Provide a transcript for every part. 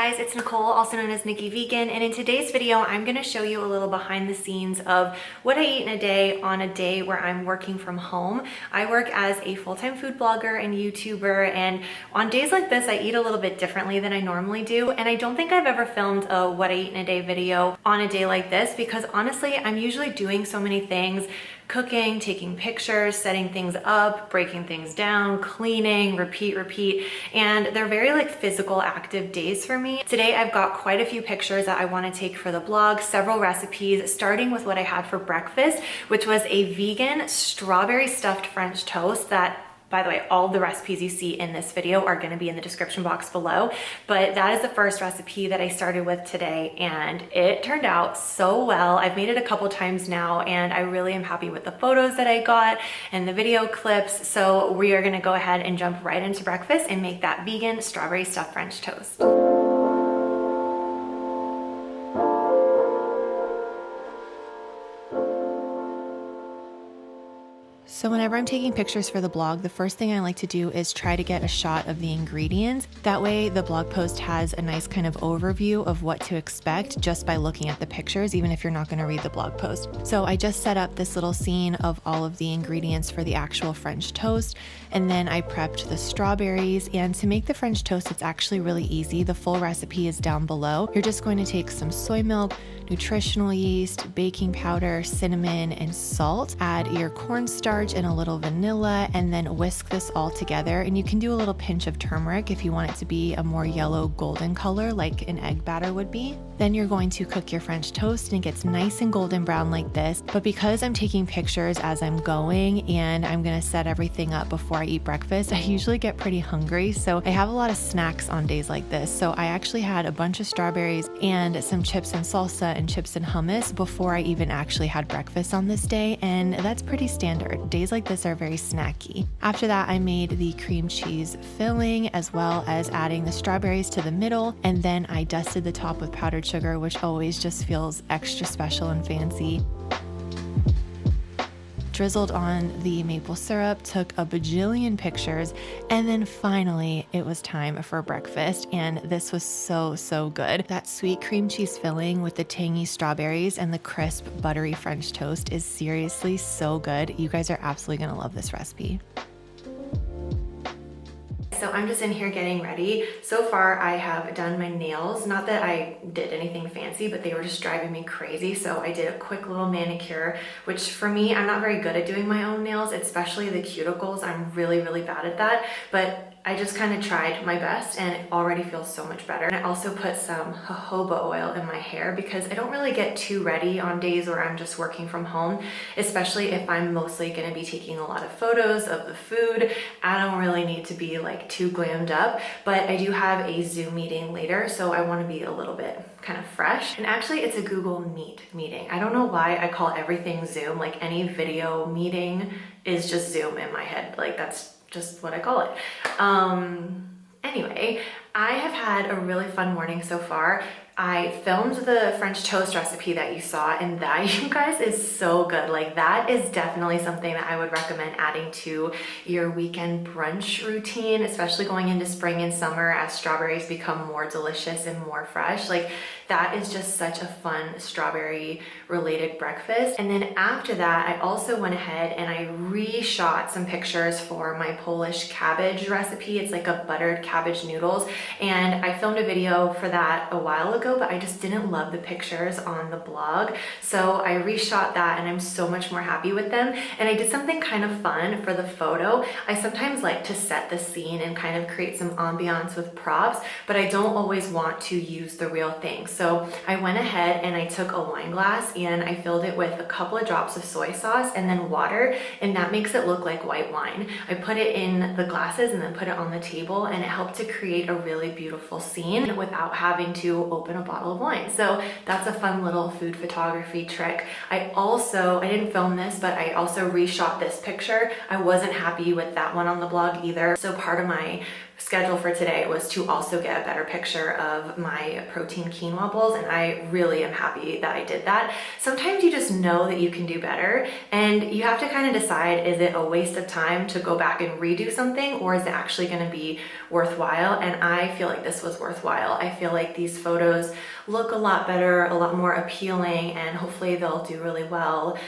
guys, it's Nicole, also known as Nikki Vegan, and in today's video I'm going to show you a little behind the scenes of what I eat in a day on a day where I'm working from home. I work as a full-time food blogger and YouTuber, and on days like this I eat a little bit differently than I normally do, and I don't think I've ever filmed a what I eat in a day video on a day like this because honestly I'm usually doing so many things: cooking, taking pictures, setting things up, breaking things down, cleaning, repeat, and they're very like physical active days for me. Today I've got quite a few pictures that I want to take for the blog, several recipes, starting with what I had for breakfast, which was a vegan strawberry stuffed French toast that, by the way, all the recipes you see in this video are going to be in the description box below, but that is the first recipe that I started with today, and it turned out so well. I've made it a couple times now, and I really am happy with the photos that I got and the video clips, so we are going to go ahead and jump right into breakfast and make that vegan strawberry stuffed French toast. So whenever I'm taking pictures for the blog, the first thing I like to do is try to get a shot of the ingredients. That way the blog post has a nice kind of overview of what to expect just by looking at the pictures, even if you're not going to read the blog post. So I just set up this little scene of all of the ingredients for the actual French toast, and then I prepped the strawberries. And to make the French toast, it's actually really easy. The full recipe is down below. You're just going to take some soy milk, nutritional yeast, baking powder, cinnamon, and salt. Add your cornstarch and a little vanilla, and then whisk this all together. And you can do a little pinch of turmeric if you want it to be a more yellow golden color like an egg batter would be. Then you're going to cook your French toast, and it gets nice and golden brown like this. But because I'm taking pictures as I'm going and I'm gonna set everything up before I eat breakfast, I usually get pretty hungry, so I have a lot of snacks on days like this. So I actually had a bunch of strawberries and some chips and salsa and chips and hummus before I even actually had breakfast on this day, and that's pretty standard. Days like this are very snacky. After that, I made the cream cheese filling as well as adding the strawberries to the middle, and then I dusted the top with powdered sugar, which always just feels extra special and fancy. Drizzled on the maple syrup, took a bajillion pictures, and then finally it was time for breakfast, and this was so good. That sweet cream cheese filling with the tangy strawberries and the crisp buttery French toast is seriously so good. You guys are absolutely gonna love this recipe. So I'm just in here getting ready. So far I have done my nails. Not that I did anything fancy, but they were just driving me crazy. So I did a quick little manicure, which for me, I'm not very good at doing my own nails, especially the cuticles. I'm really bad at that. But I just kind of tried my best, and it already feels so much better. And I also put some jojoba oil in my hair because I don't really get too ready on days where I'm just working from home, especially if I'm mostly going to be taking a lot of photos of the food. I don't really need to be like too glammed up, but I do have a Zoom meeting later, so I want to be a little bit kind of fresh. And actually it's a Google Meet meeting. I don't know why I call everything Zoom. Like any video meeting is just Zoom in my head. Like that's just what I call it. Anyway, I have had a really fun morning so far. I filmed the French toast recipe that you saw, and that, you guys, is so good. Like that is definitely something that I would recommend adding to your weekend brunch routine, especially going into spring and summer as strawberries become more delicious and more fresh. Like that is just such a fun strawberry related breakfast. And then after that, I also went ahead and I reshot some pictures for my Polish cabbage recipe. It's like a buttered cabbage noodles, and I filmed a video for that a while ago, but I just didn't love the pictures on the blog, so I reshot that, and I'm so much more happy with them. And I did something kind of fun for the photo. I sometimes like to set the scene and kind of create some ambiance with props, but I don't always want to use the real thing. So I went ahead and I took a wine glass and I filled it with a couple of drops of soy sauce and then water, and that makes it look like white wine. I put it in the glasses and then put it on the table, and it helped to create a really beautiful scene without having to open a bottle of wine. So that's a fun little food photography trick. I didn't film this, but I also reshot this picture. I wasn't happy with that one on the blog either. So part of my schedule for today was to also get a better picture of my protein quinoa bowls, and I really am happy that I did that. Sometimes you just know that you can do better, and you have to kind of decide, is it a waste of time to go back and redo something, or is it actually going to be worthwhile? And I feel like this was worthwhile. I feel like these photos look a lot better, a lot more appealing, and hopefully they'll do really well.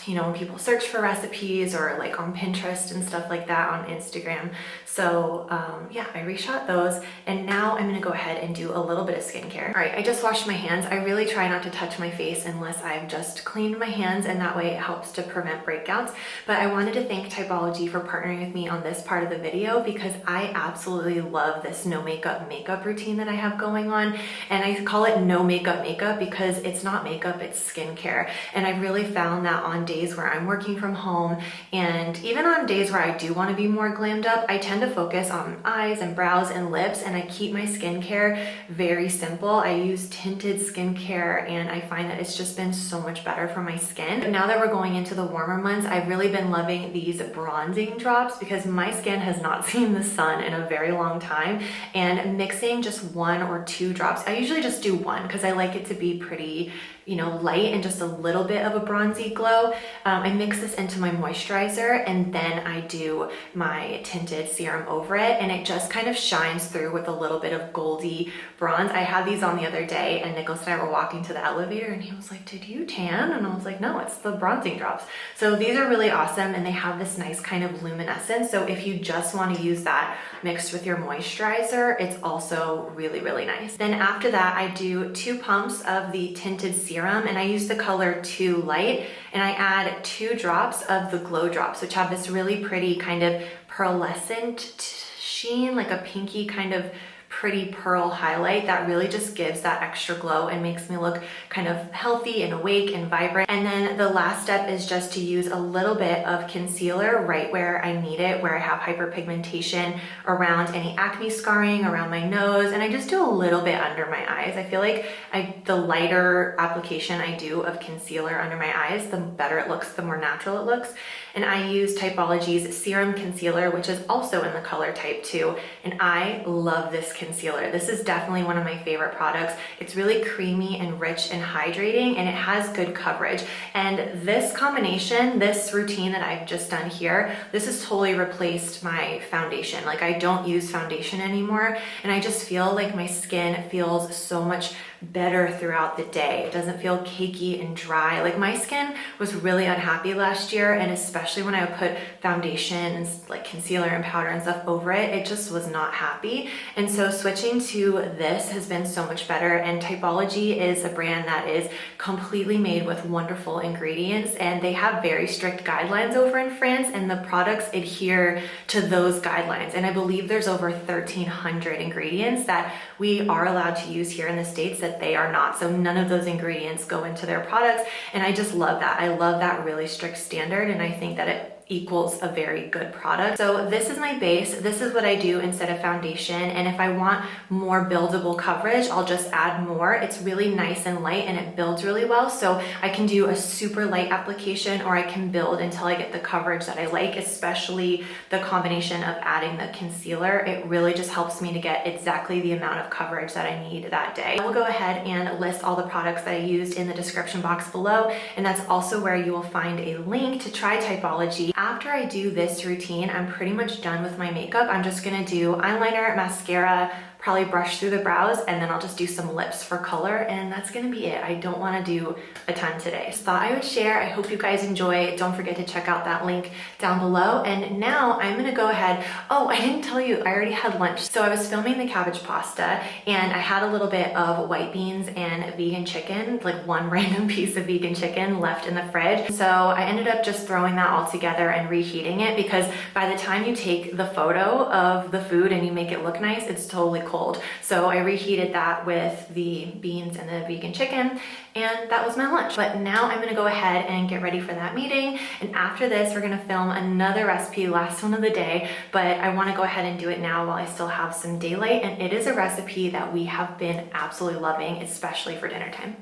You know, when people search for recipes or like on Pinterest and stuff like that, on Instagram. So yeah, I reshot those, and now I'm gonna go ahead and do a little bit of skincare. All right, I just washed my hands. I really try not to touch my face unless I've just cleaned my hands, and that way it helps to prevent breakouts. But I wanted to thank Typology for partnering with me on this part of the video, because I absolutely love this no makeup routine that I have going on. And I call it no makeup because it's not makeup, it's skincare. And I've really found that on days where I'm working from home, and even on days where I do want to be more glammed up, I tend to focus on eyes and brows and lips, and I keep my skincare very simple. I use tinted skincare, and I find that it's just been so much better for my skin. But now that we're going into the warmer months, I've really been loving these bronzing drops because my skin has not seen the sun in a very long time, and mixing just 1 or 2 drops. I usually just do 1 because I like it to be pretty, you know, light and just a little bit of a bronzy glow. I mix this into my moisturizer, and then I do my tinted serum over it, and it just kind of shines through with a little bit of goldy bronze. I had these on the other day, and Nicholas and I were walking to the elevator, and he was like, "Did you tan?" And I was like, "No, it's the bronzing drops." So these are really awesome, and they have this nice kind of luminescence. So if you just want to use that mixed with your moisturizer, it's also really, really nice. Then after that, I do 2 pumps of the tinted serum, and I use the color Too Light, and I add 2 drops of the glow drops, which have this really pretty kind of pearlescent sheen, like a pinky kind of pretty pearl highlight that really just gives that extra glow and makes me look kind of healthy and awake and vibrant. And then the last step is just to use a little bit of concealer right where I need it, where I have hyperpigmentation, around any acne scarring, around my nose, and I just do a little bit under my eyes. I feel like the lighter application I do of concealer under my eyes, the better it looks, the more natural it looks. And I use Typology's Serum Concealer, which is also in the color Type 2, and I love this concealer. This is definitely one of my favorite products. It's really creamy and rich and hydrating, and it has good coverage. And this combination, this routine that I've just done here, this has totally replaced my foundation. Like, I don't use foundation anymore, and I just feel like my skin feels so much better throughout the day. It doesn't feel cakey and dry. Like, my skin was really unhappy last year, and especially when I would put foundation and like concealer and powder and stuff over it, it just was not happy. And so switching to this has been so much better. And Typology is a brand that is completely made with wonderful ingredients, and they have very strict guidelines over in France, and the products adhere to those guidelines. And I believe there's over 1,300 ingredients that we are allowed to use here in the States that they are not. So none of those ingredients go into their products, and I just love that. I love that really strict standard, and I think that it equals a very good product. So this is my base. This is what I do instead of foundation. And if I want more buildable coverage, I'll just add more. It's really nice and light, and it builds really well. So I can do a super light application, or I can build until I get the coverage that I like, especially the combination of adding the concealer. It really just helps me to get exactly the amount of coverage that I need that day. I will go ahead and list all the products that I used in the description box below, and that's also where you will find a link to try Typology. After I do this routine, I'm pretty much done with my makeup. I'm just gonna do eyeliner, mascara, probably brush through the brows, and then I'll just do some lips for color, and that's gonna be it. I don't wanna do a ton today. Just thought I would share. I hope you guys enjoy. Don't forget to check out that link down below. And now I'm gonna go ahead. Oh, I didn't tell you, I already had lunch. So I was filming the cabbage pasta, and I had a little bit of white beans and vegan chicken, like 1 random piece of vegan chicken left in the fridge. So I ended up just throwing that all together and reheating it, because by the time you take the photo of the food and you make it look nice, it's totally cold. So I reheated that with the beans and the vegan chicken, and that was my lunch. But now I'm gonna go ahead and get ready for that meeting. And after this, we're gonna film another recipe, last one of the day, but I wanna go ahead and do it now while I still have some daylight. And it is a recipe that we have been absolutely loving, especially for dinner time.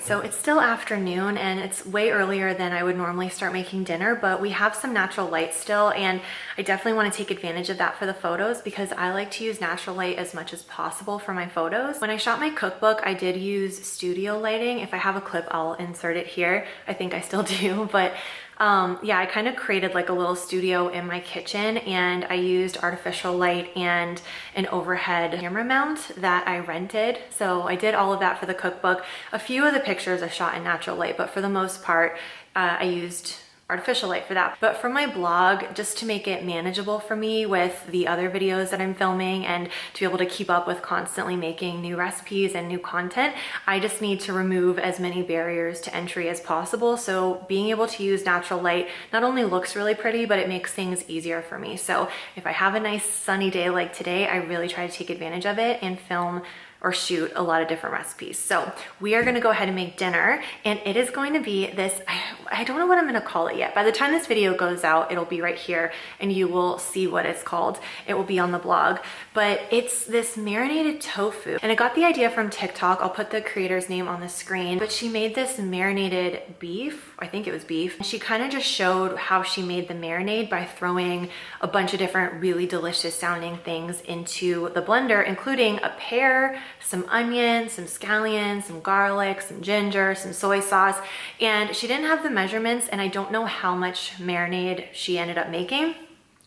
So it's still afternoon and it's way earlier than I would normally start making dinner, but we have some natural light still, and I definitely want to take advantage of that for the photos because I like to use natural light as much as possible for my photos. When I shot my cookbook, I did use studio lighting. If I have a clip, I'll insert it here. I think I still do, but yeah, I kind of created like a little studio in my kitchen, and I used artificial light and an overhead camera mount that I rented. So I did all of that for the cookbook. A few of the pictures I shot in natural light, but for the most part, I used artificial light for that. But for my blog, just to make it manageable for me with the other videos that I'm filming and to be able to keep up with constantly making new recipes and new content, I just need to remove as many barriers to entry as possible. So being able to use natural light not only looks really pretty, but it makes things easier for me. So if I have a nice sunny day like today, I really try to take advantage of it and film or shoot a lot of different recipes. So we are gonna go ahead and make dinner, and it is going to be this, I don't know what I'm gonna call it yet. By the time this video goes out, it'll be right here and you will see what it's called. It will be on the blog, but it's this marinated tofu. And I got the idea from TikTok. I'll put the creator's name on the screen, but she made this marinated beef, I think it was beef. She kind of just showed how she made the marinade by throwing a bunch of different really delicious sounding things into the blender, including a pear, some onions, some scallions, some garlic, some ginger, some soy sauce. And she didn't have the measurements, and I don't know how much marinade she ended up making,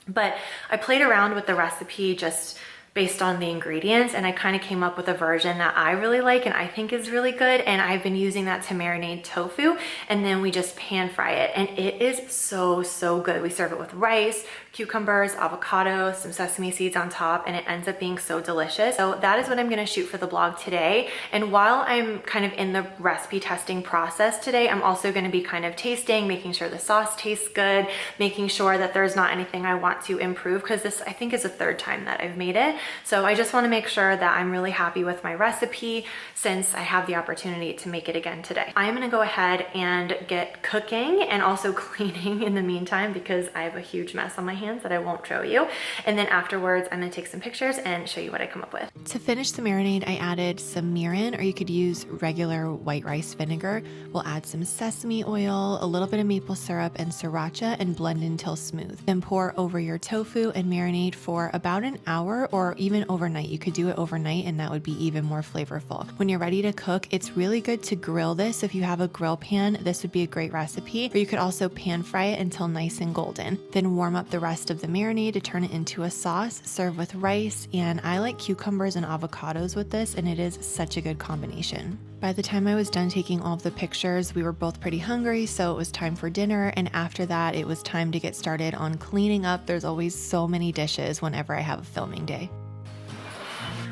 but I played around with the recipe just based on the ingredients, and I kind of came up with a version that I really like and I think is really good, and I've been using that to marinate tofu, and then we just pan fry it, and it is so good. We serve it with rice, cucumbers, avocado, some sesame seeds on top, and it ends up being so delicious. So that is what I'm gonna shoot for the blog today. And while I'm kind of in the recipe testing process today, I'm also gonna be kind of tasting, making sure the sauce tastes good, making sure that there's not anything I want to improve, because this I think is the third time that I've made it. So I just wanna make sure that I'm really happy with my recipe since I have the opportunity to make it again today. I'm gonna go ahead and get cooking and also cleaning in the meantime because I have a huge mess on my hands that I won't show you. And then afterwards, I'm gonna take some pictures and show you what I come up with. To finish the marinade, I added some mirin, or you could use regular white rice vinegar. We'll add some sesame oil, a little bit of maple syrup and sriracha, and blend until smooth. Then pour over your tofu and marinate for about an hour or even overnight. You could do it overnight and that would be even more flavorful. When you're ready to cook, it's really good to grill this. If you have a grill pan, this would be a great recipe, or you could also pan fry it until nice and golden. Then warm up the rest of the marinade to turn it into a sauce, serve with rice, and I like cucumbers and avocados with this, and it is such a good combination. By the time I was done taking all of the pictures, we were both pretty hungry, so it was time for dinner, and after that, it was time to get started on cleaning up. There's always so many dishes whenever I have a filming day.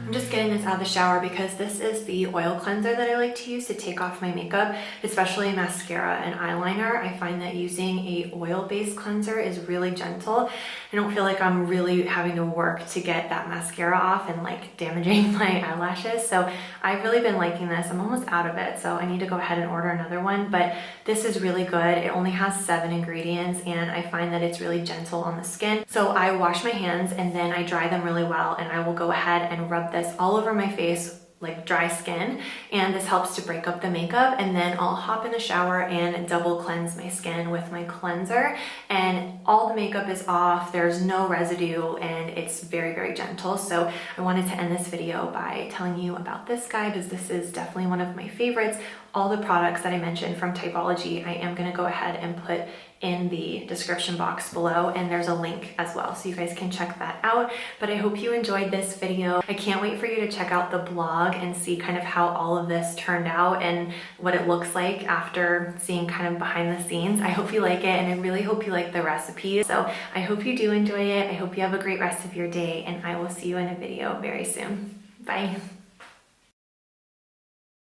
I'm just getting this out of the shower because this is the oil cleanser that I like to use to take off my makeup, especially mascara and eyeliner. I find that using a oil-based cleanser is really gentle. I don't feel like I'm really having to work to get that mascara off and like damaging my eyelashes. So I've really been liking this. I'm almost out of it, so I need to go ahead and order another one, but this is really good. It only has 7 ingredients, and I find that it's really gentle on the skin. So I wash my hands and then I dry them really well, and I will go ahead and rub this all over my face like dry skin, and this helps to break up the makeup. And then I'll hop in the shower and double cleanse my skin with my cleanser, and all the makeup is off, there's no residue, and it's very gentle. So I wanted to end this video by telling you about this guy because this is definitely one of my favorites. All the products that I mentioned from Typology, I am going to go ahead and put in the description box below, and there's a link as well, so you guys can check that out. But I hope you enjoyed this video. I can't wait for you to check out the blog and see kind of how all of this turned out and what it looks like after seeing kind of behind the scenes. I hope you like it, and I really hope you like the recipes. So I hope you do enjoy it. I hope you have a great rest of your day, and I will see you in a video very soon. Bye.